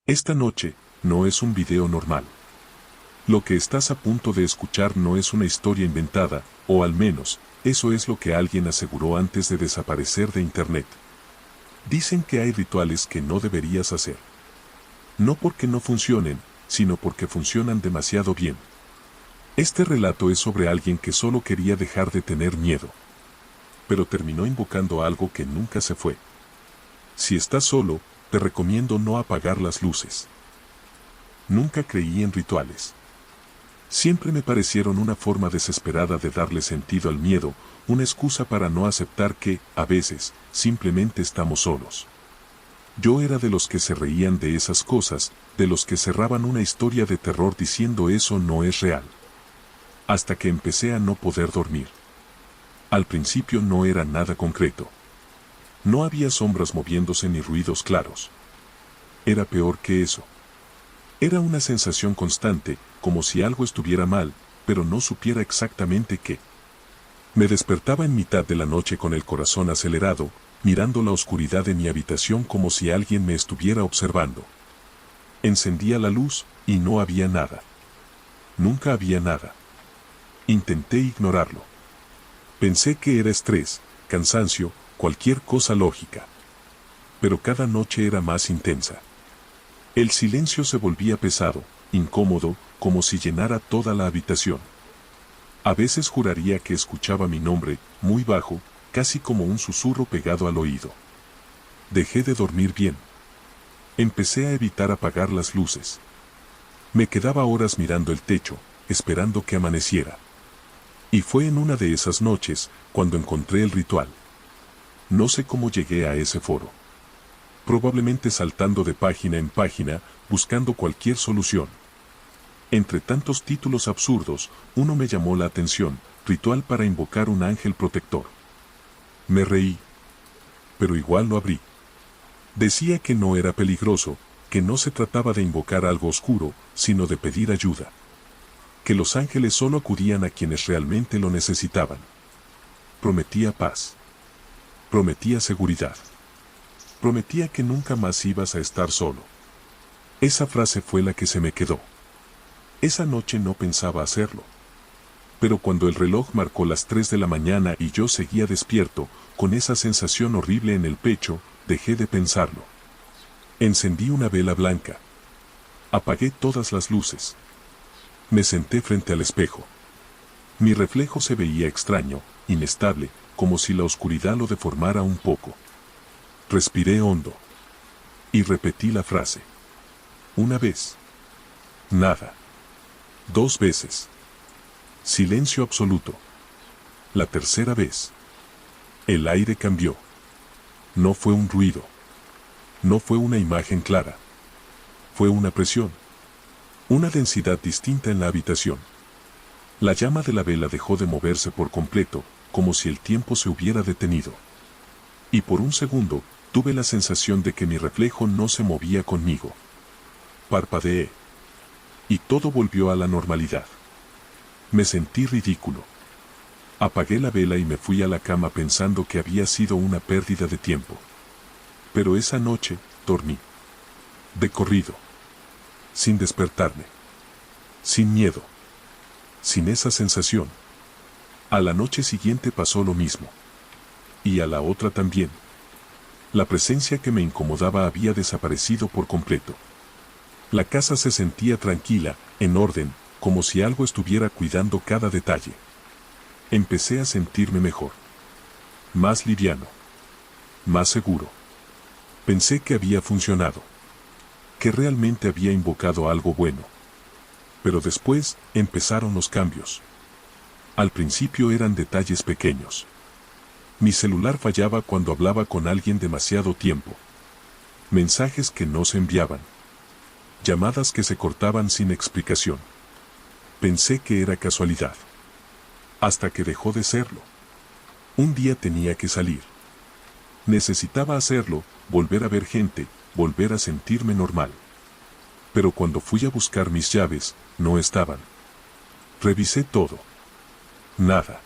Esta noche, no es un video normal. Lo que estás a punto de escuchar no es una historia inventada, o al menos, eso es lo que alguien aseguró antes de desaparecer de Internet. Dicen que hay rituales que no deberías hacer. No porque no funcionen, sino porque funcionan demasiado bien. Este relato es sobre alguien que solo quería dejar de tener miedo. Pero terminó invocando algo que nunca se fue. Si estás solo, te recomiendo no apagar las luces. Nunca creí en rituales. Siempre me parecieron una forma desesperada de darle sentido al miedo, una excusa para no aceptar que, a veces, simplemente estamos solos. Yo era de los que se reían de esas cosas, de los que cerraban una historia de terror diciendo eso no es real. Hasta que empecé a no poder dormir. Al principio no era nada concreto. No había sombras moviéndose ni ruidos claros. Era peor que eso. Era una sensación constante, como si algo estuviera mal, pero no supiera exactamente qué. Me despertaba en mitad de la noche con el corazón acelerado, mirando la oscuridad de mi habitación como si alguien me estuviera observando. Encendía la luz, y no había nada. Nunca había nada. Intenté ignorarlo. Pensé que era estrés, cansancio, cualquier cosa lógica. Pero cada noche era más intensa. El silencio se volvía pesado, incómodo, como si llenara toda la habitación. A veces juraría que escuchaba mi nombre, muy bajo, casi como un susurro pegado al oído. Dejé de dormir bien. Empecé a evitar apagar las luces. Me quedaba horas mirando el techo, esperando que amaneciera. Y fue en una de esas noches, cuando encontré el ritual. No sé cómo llegué a ese foro. Probablemente saltando de página en página, buscando cualquier solución. Entre tantos títulos absurdos, uno me llamó la atención: ritual para invocar un ángel protector. Me reí. Pero igual lo abrí. Decía que no era peligroso, que no se trataba de invocar algo oscuro, sino de pedir ayuda. Que los ángeles solo acudían a quienes realmente lo necesitaban. Prometía paz. Prometía seguridad. Prometía que nunca más ibas a estar solo. Esa frase fue la que se me quedó. Esa noche no pensaba hacerlo. Pero cuando el reloj marcó las 3 de la mañana y yo seguía despierto, con esa sensación horrible en el pecho, dejé de pensarlo. Encendí una vela blanca. Apagué todas las luces. Me senté frente al espejo. Mi reflejo se veía extraño, inestable, como si la oscuridad lo deformara un poco. Respiré hondo. Y repetí la frase. Una vez. Nada. 2 veces. Silencio absoluto. La tercera vez. El aire cambió. No fue un ruido. No fue una imagen clara. Fue una presión. Una densidad distinta en la habitación. La llama de la vela dejó de moverse por completo, como si el tiempo se hubiera detenido. Y por un segundo, tuve la sensación de que mi reflejo no se movía conmigo. Parpadeé. Y todo volvió a la normalidad. Me sentí ridículo. Apagué la vela y me fui a la cama pensando que había sido una pérdida de tiempo. Pero esa noche, dormí. De corrido. Sin despertarme. Sin miedo. Sin esa sensación. A la noche siguiente pasó lo mismo. Y a la otra también. La presencia que me incomodaba había desaparecido por completo. La casa se sentía tranquila, en orden, como si algo estuviera cuidando cada detalle. Empecé a sentirme mejor. Más liviano. Más seguro. Pensé que había funcionado. Que realmente había invocado algo bueno. Pero después, empezaron los cambios. Al principio eran detalles pequeños. Mi celular fallaba cuando hablaba con alguien demasiado tiempo. Mensajes que no se enviaban. Llamadas que se cortaban sin explicación. Pensé que era casualidad. Hasta que dejó de serlo. Un día tenía que salir. Necesitaba hacerlo, volver a ver gente, volver a sentirme normal. Pero cuando fui a buscar mis llaves, no estaban. Revisé todo. Nada.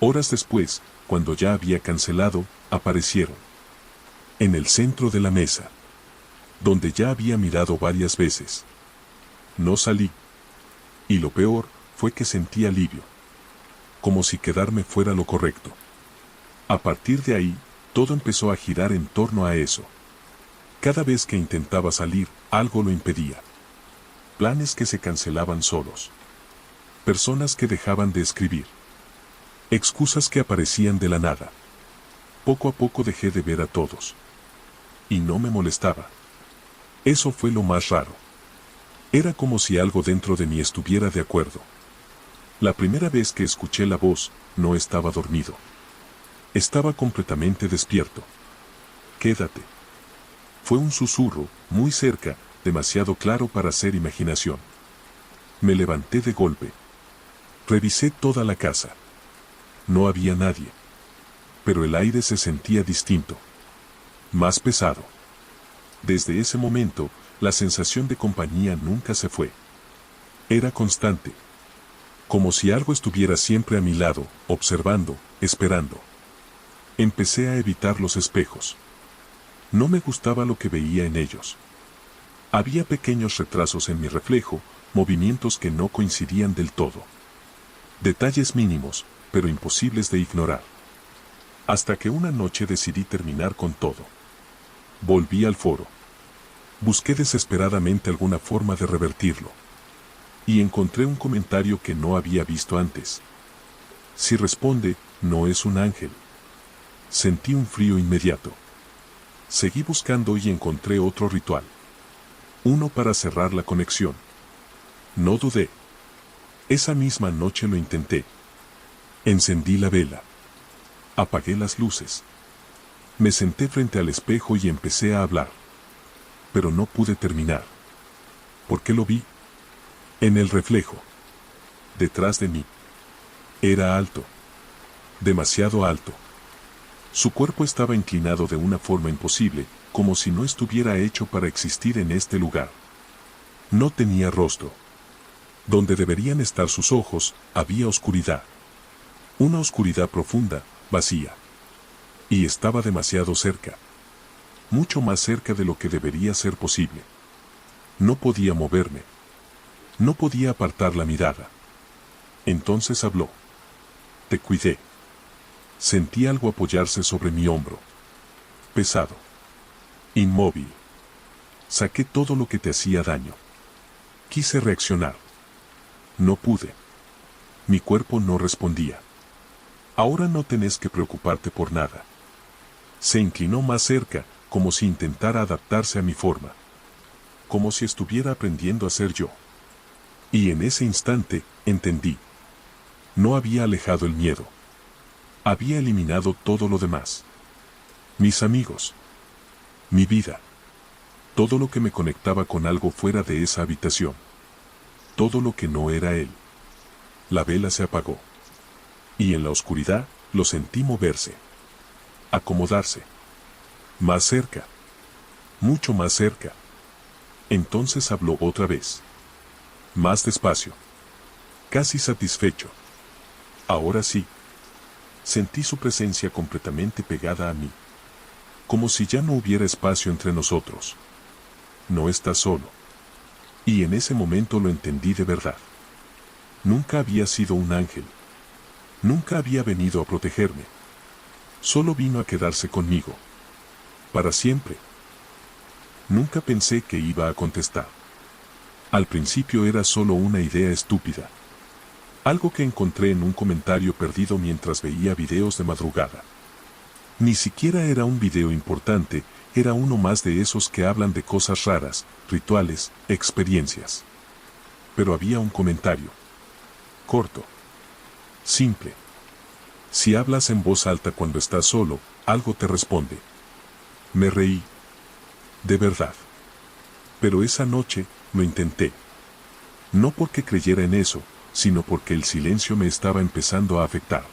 Horas después, cuando ya había cancelado, aparecieron. En el centro de la mesa. donde ya había mirado varias veces. No salí. Y lo peor fue que sentí alivio. Como si quedarme fuera lo correcto. A partir de ahí, todo empezó a girar en torno a eso. Cada vez que intentaba salir, algo lo impedía. Planes que se cancelaban solos. Personas que dejaban de escribir. Excusas que aparecían de la nada. Poco a poco dejé de ver a todos. Y no me molestaba. Eso fue lo más raro. Era como si algo dentro de mí estuviera de acuerdo. La primera vez que escuché la voz, no estaba dormido. Estaba completamente despierto. Quédate. Fue un susurro, muy cerca, demasiado claro para ser imaginación. Me levanté de golpe. Revisé toda la casa. No había nadie. Pero el aire se sentía distinto. Más pesado. Desde ese momento, la sensación de compañía nunca se fue. Era constante. Como si algo estuviera siempre a mi lado, observando, esperando. Empecé a evitar los espejos. No me gustaba lo que veía en ellos. Había pequeños retrasos en mi reflejo, movimientos que no coincidían del todo. Detalles mínimos, pero imposibles de ignorar. Hasta que una noche decidí terminar con todo. Volví al foro. Busqué desesperadamente alguna forma de revertirlo. Y encontré un comentario que no había visto antes. Si responde, no es un ángel. Sentí un frío inmediato. Seguí buscando y encontré otro ritual. Uno para cerrar la conexión. No dudé. Esa misma noche lo intenté. Encendí la vela. Apagué las luces. Me senté frente al espejo y empecé a hablar. Pero no pude terminar. ¿Por qué lo vi? En el reflejo. Detrás de mí. Era alto. Demasiado alto. Su cuerpo estaba inclinado de una forma imposible, como si no estuviera hecho para existir en este lugar. No tenía rostro. Donde deberían estar sus ojos, había oscuridad. Una oscuridad profunda, vacía. Y estaba demasiado cerca. Mucho más cerca de lo que debería ser posible. No podía moverme. No podía apartar la mirada. Entonces habló. Te cuidé. Sentí algo apoyarse sobre mi hombro. Pesado. Inmóvil. Saqué todo lo que te hacía daño. Quise reaccionar. No pude. Mi cuerpo no respondía. Ahora no tenés que preocuparte por nada. Se inclinó más cerca, como si intentara adaptarse a mi forma. Como si estuviera aprendiendo a ser yo. Y en ese instante, entendí. No había alejado el miedo. Había eliminado todo lo demás. Mis amigos. Mi vida. Todo lo que me conectaba con algo fuera de esa habitación. Todo lo que no era él. La vela se apagó. Y en la oscuridad, lo sentí moverse. Acomodarse. Más cerca. Mucho más cerca. Entonces habló otra vez. Más despacio. Casi satisfecho. Ahora sí. Sentí su presencia completamente pegada a mí. Como si ya no hubiera espacio entre nosotros. No estás solo. Y en ese momento lo entendí de verdad. Nunca había sido un ángel. Nunca había venido a protegerme. Solo vino a quedarse conmigo. Para siempre. Nunca pensé que iba a contestar. Al principio era solo una idea estúpida. Algo que encontré en un comentario perdido mientras veía videos de madrugada. Ni siquiera era un video importante, era uno más de esos que hablan de cosas raras, rituales, experiencias. Pero había un comentario. Corto. Simple. Si hablas en voz alta cuando estás solo, algo te responde. Me reí. De verdad. Pero esa noche, lo intenté. No porque creyera en eso, sino porque el silencio me estaba empezando a afectar.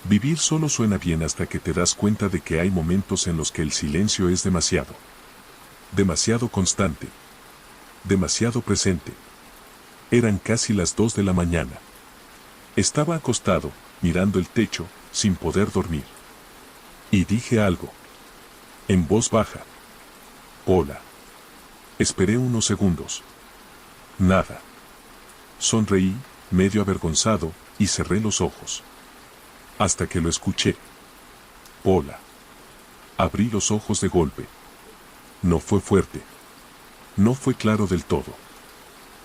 Vivir solo suena bien hasta que te das cuenta de que hay momentos en los que el silencio es demasiado. Demasiado constante. Demasiado presente. Eran casi las 2 de la mañana. Estaba acostado, mirando el techo, sin poder dormir. Y dije algo. En voz baja. Hola. Esperé unos segundos. Nada. Sonreí, medio avergonzado, y cerré los ojos. Hasta que lo escuché. Hola. Abrí los ojos de golpe. No fue fuerte. No fue claro del todo.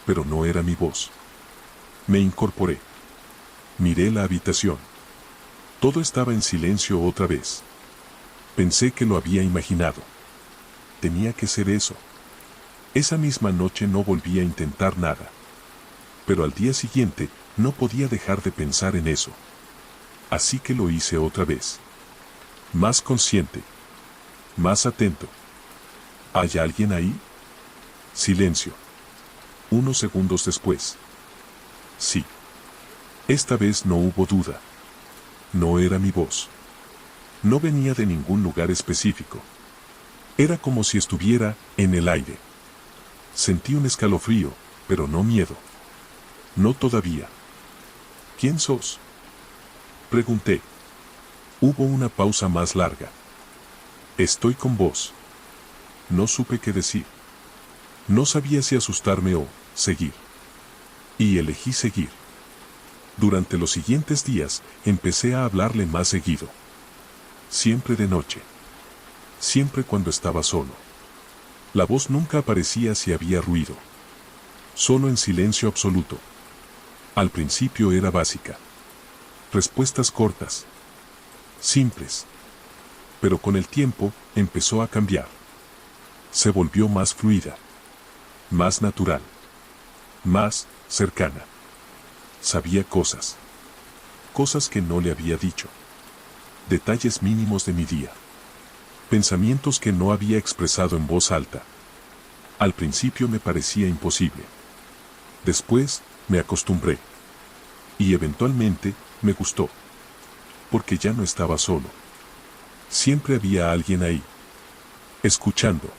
Pero no era mi voz. Me incorporé. Miré la habitación. Todo estaba en silencio otra vez. Pensé que lo había imaginado. Tenía que ser eso. Esa misma noche no volví a intentar nada. Pero al día siguiente no podía dejar de pensar en eso. Así que lo hice otra vez. Más consciente. Más atento. ¿Hay alguien ahí? Silencio. Unos segundos después. Sí. Esta vez no hubo duda. No era mi voz. No venía de ningún lugar específico. Era como si estuviera en el aire. Sentí un escalofrío, pero no miedo. No todavía. ¿Quién sos? Pregunté. Hubo una pausa más larga. Estoy con vos. No supe qué decir. No sabía si asustarme o seguir. Y elegí seguir. Durante los siguientes días empecé a hablarle más seguido. Siempre de noche. Siempre cuando estaba solo. La voz nunca aparecía si había ruido. Solo en silencio absoluto. Al principio era básica. Respuestas cortas. Simples. Pero con el tiempo empezó a cambiar. Se volvió más fluida. Más natural. Más cercana. Sabía cosas. Cosas que no le había dicho. Detalles mínimos de mi día. Pensamientos que no había expresado en voz alta. Al principio me parecía imposible. Después, me acostumbré. Y eventualmente, me gustó. Porque ya no estaba solo. Siempre había alguien ahí. Escuchando.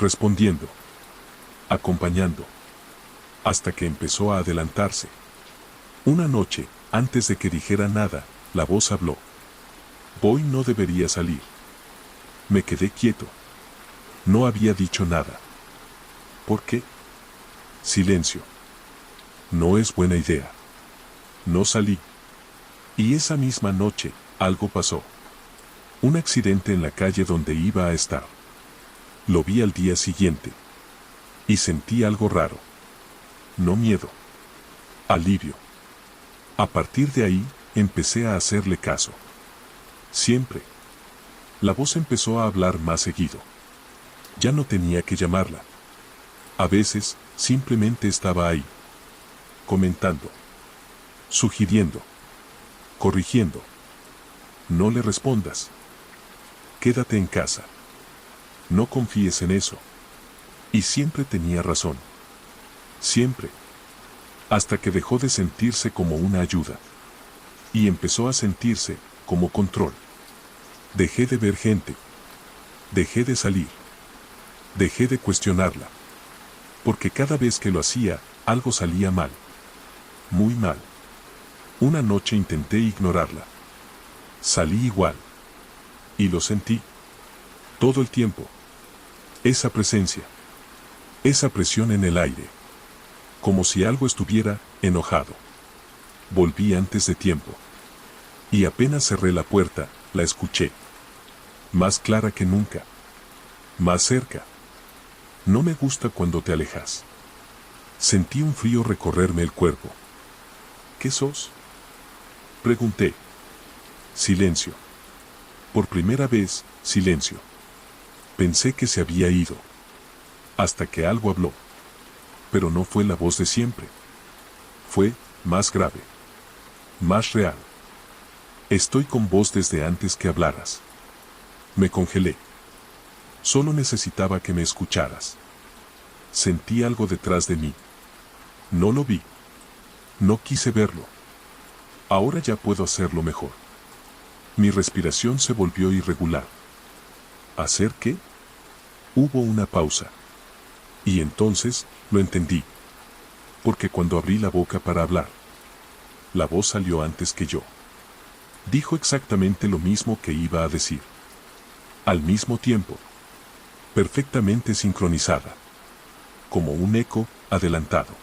Respondiendo. Acompañando. Hasta que empezó a adelantarse. Una noche, antes de que dijera nada, la voz habló. Hoy no debería salir. Me quedé quieto. No había dicho nada. ¿Por qué? Silencio. No es buena idea. No salí. Y esa misma noche, algo pasó. Un accidente en la calle donde iba a estar. Lo vi al día siguiente. Y sentí algo raro. No miedo. Alivio. A partir de ahí, empecé a hacerle caso. Siempre. La voz empezó a hablar más seguido. Ya no tenía que llamarla. A veces, simplemente estaba ahí. Comentando. Sugiriendo. Corrigiendo. No le respondas. Quédate en casa. No confíes en eso. Y siempre tenía razón. Siempre. Hasta que dejó de sentirse como una ayuda. Y empezó a sentirse como control. Dejé de ver gente. Dejé de salir. Dejé de cuestionarla. Porque cada vez que lo hacía, algo salía mal. Muy mal. Una noche intenté ignorarla. Salí igual. Y lo sentí. Todo el tiempo. Esa presencia. Esa presión en el aire. Como si algo estuviera enojado. Volví antes de tiempo. Y apenas cerré la puerta, la escuché. Más clara que nunca. Más cerca. No me gusta cuando te alejas. Sentí un frío recorrerme el cuerpo. ¿Qué sos? Pregunté. Silencio. Por primera vez, silencio. Pensé que se había ido. Hasta que algo habló. Pero no fue la voz de siempre. Fue más grave. Más real. Estoy con vos desde antes que hablaras. Me congelé. Solo necesitaba que me escucharas. Sentí algo detrás de mí. No lo vi. No quise verlo. Ahora ya puedo hacerlo mejor. Mi respiración se volvió irregular. ¿Hacer qué? Hubo una pausa. Y entonces, lo entendí. Porque cuando abrí la boca para hablar, la voz salió antes que yo. Dijo exactamente lo mismo que iba a decir. Al mismo tiempo. Perfectamente sincronizada. como un eco, adelantado.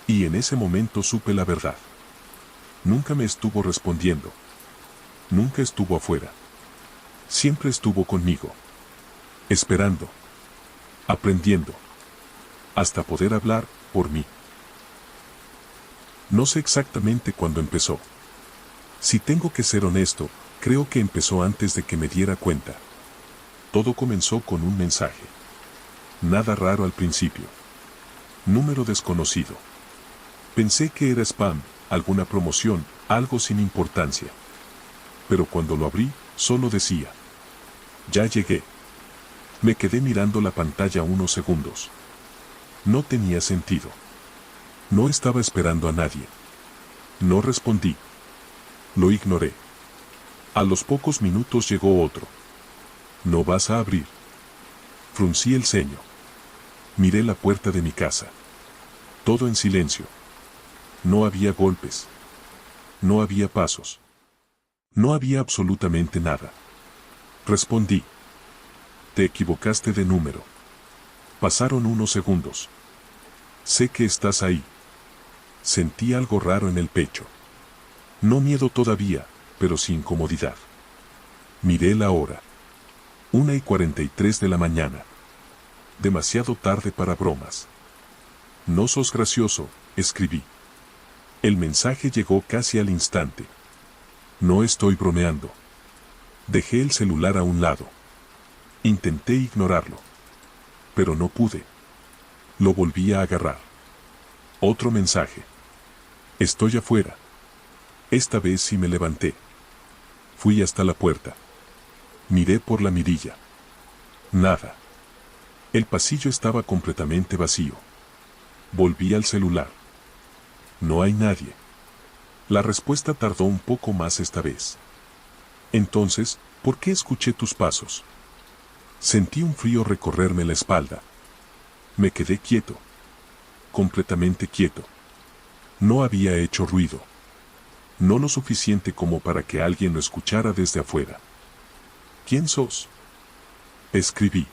Y en ese momento supe la verdad. Nunca me estuvo respondiendo. Nunca estuvo afuera. Siempre estuvo conmigo. Esperando. Aprendiendo. Hasta poder hablar por mí. No sé exactamente cuándo empezó. Si tengo que ser honesto, creo que empezó antes de que me diera cuenta. Todo comenzó con un mensaje. Nada raro al principio. Número desconocido. Pensé que era spam, alguna promoción, algo sin importancia. Pero cuando lo abrí, solo decía: ya llegué. Me quedé mirando la pantalla unos segundos. No tenía sentido. No estaba esperando a nadie. No respondí. Lo ignoré. A los pocos minutos llegó otro. ¿No vas a abrir? Fruncí el ceño. Miré la puerta de mi casa. Todo en silencio. No había golpes. No había pasos. No había absolutamente nada. Respondí: te equivocaste de número. Pasaron unos segundos. Sé que estás ahí. Sentí algo raro en el pecho. No miedo todavía, pero sí incomodidad. Miré la hora. 1:43 de la mañana. Demasiado tarde para bromas. No sos gracioso, escribí. El mensaje llegó casi al instante. No estoy bromeando. Dejé el celular a un lado. Intenté ignorarlo. Pero no pude. Lo volví a agarrar. Otro mensaje. Estoy afuera. Esta vez sí me levanté. Fui hasta la puerta. Miré por la mirilla. Nada. El pasillo estaba completamente vacío. Volví al celular. No hay nadie. La respuesta tardó un poco más esta vez. Entonces, ¿por qué escuché tus pasos? Sentí un frío recorrerme la espalda. Me quedé quieto. Completamente quieto. No había hecho ruido. No lo suficiente como para que alguien lo escuchara desde afuera. ¿Quién sos? Escribí.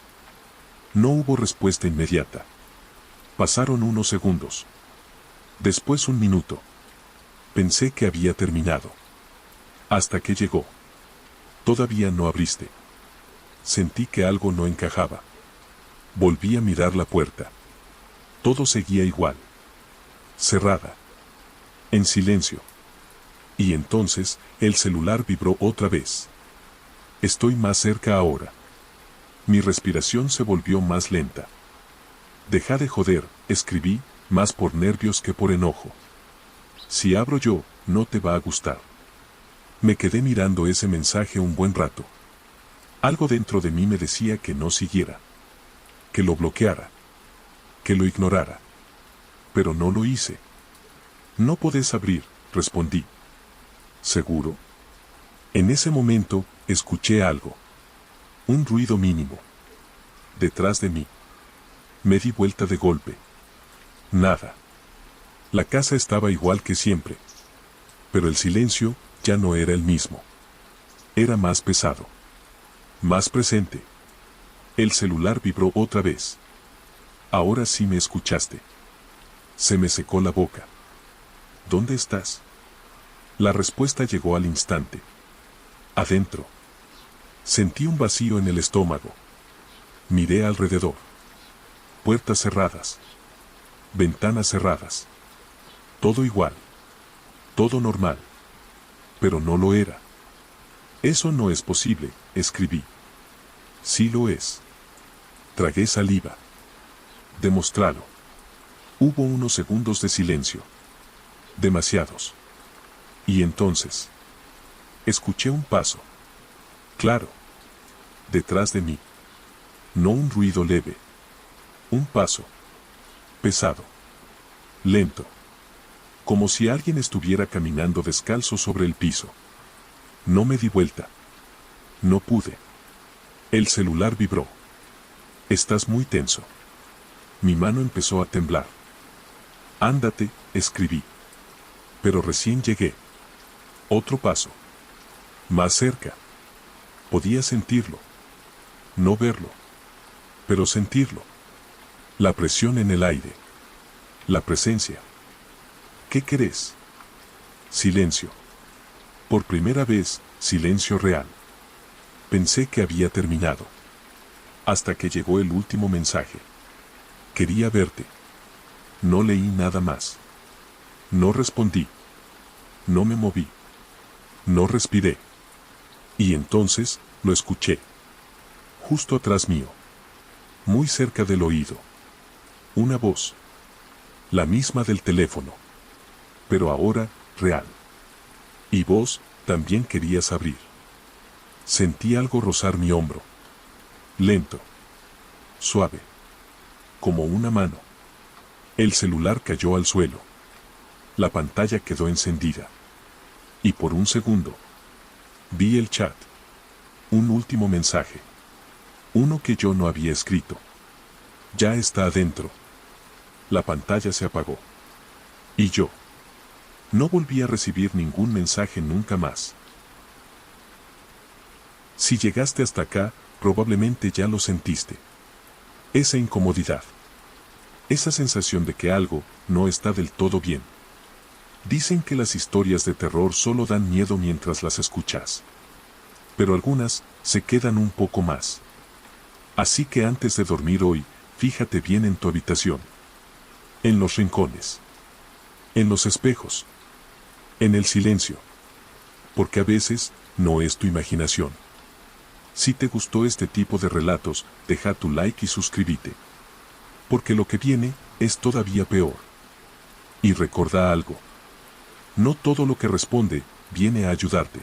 No hubo respuesta inmediata. Pasaron unos segundos. Después un minuto. Pensé que había terminado. Hasta que llegó. Todavía no abriste. Sentí que algo no encajaba. Volví a mirar la puerta. Todo seguía igual. Cerrada. En silencio. Y entonces, el celular vibró otra vez. Estoy más cerca ahora. Mi respiración se volvió más lenta. Deja de joder, escribí, más por nervios que por enojo. Si abro yo, no te va a gustar. Me quedé mirando ese mensaje un buen rato. Algo dentro de mí me decía que no siguiera. Que lo bloqueara. Que lo ignorara. Pero no lo hice. No podés abrir, respondí. ¿Seguro? En ese momento, escuché algo. Un ruido mínimo. Detrás de mí. Me di vuelta de golpe. Nada. La casa estaba igual que siempre. Pero el silencio ya no era el mismo. Era más pesado. Más presente. El celular vibró otra vez. Ahora sí me escuchaste. Se me secó la boca. ¿Dónde estás? La respuesta llegó al instante. Adentro. Sentí un vacío en el estómago. Miré alrededor. Puertas cerradas. Ventanas cerradas. Todo igual. Todo normal. Pero no lo era. Eso no es posible, escribí. Sí lo es. Tragué saliva. Demostralo. Hubo unos segundos de silencio. Demasiados. Y entonces, escuché un paso. Claro. Detrás de mí. No un ruido leve. Un paso. Pesado. Lento. Como si alguien estuviera caminando descalzo sobre el piso. No me di vuelta. No pude. El celular vibró. Estás muy tenso. Mi mano empezó a temblar. Ándate, escribí. Pero recién llegué. Otro paso. Más cerca. Podía sentirlo. No verlo. Pero sentirlo. La presión en el aire. La presencia. ¿Qué querés? Silencio. Por primera vez, silencio real. Pensé que había terminado. Hasta que llegó el último mensaje. Quería verte. No leí nada más. No respondí. No me moví. No respiré. Y entonces, lo escuché. Justo atrás mío. Muy cerca del oído. Una voz. La misma del teléfono. Pero ahora, real. Y vos, también querías abrir. Sentí algo rozar mi hombro. Lento. Suave. Como una mano. El celular cayó al suelo. La pantalla quedó encendida. Y por un segundo, vi el chat. Un último mensaje. Uno que yo no había escrito. Ya está adentro. La pantalla se apagó. Y yo. No volví a recibir ningún mensaje nunca más. Si llegaste hasta acá, probablemente ya lo sentiste. Esa incomodidad. Esa sensación de que algo no está del todo bien. Dicen que las historias de terror solo dan miedo mientras las escuchas. Pero algunas se quedan un poco más. Así que antes de dormir hoy, fíjate bien en tu habitación. En los rincones. En los espejos. En el silencio. Porque a veces, no es tu imaginación. Si te gustó este tipo de relatos, deja tu like y suscríbete. Porque lo que viene, es todavía peor. Y recuerda algo. No todo lo que responde, viene a ayudarte.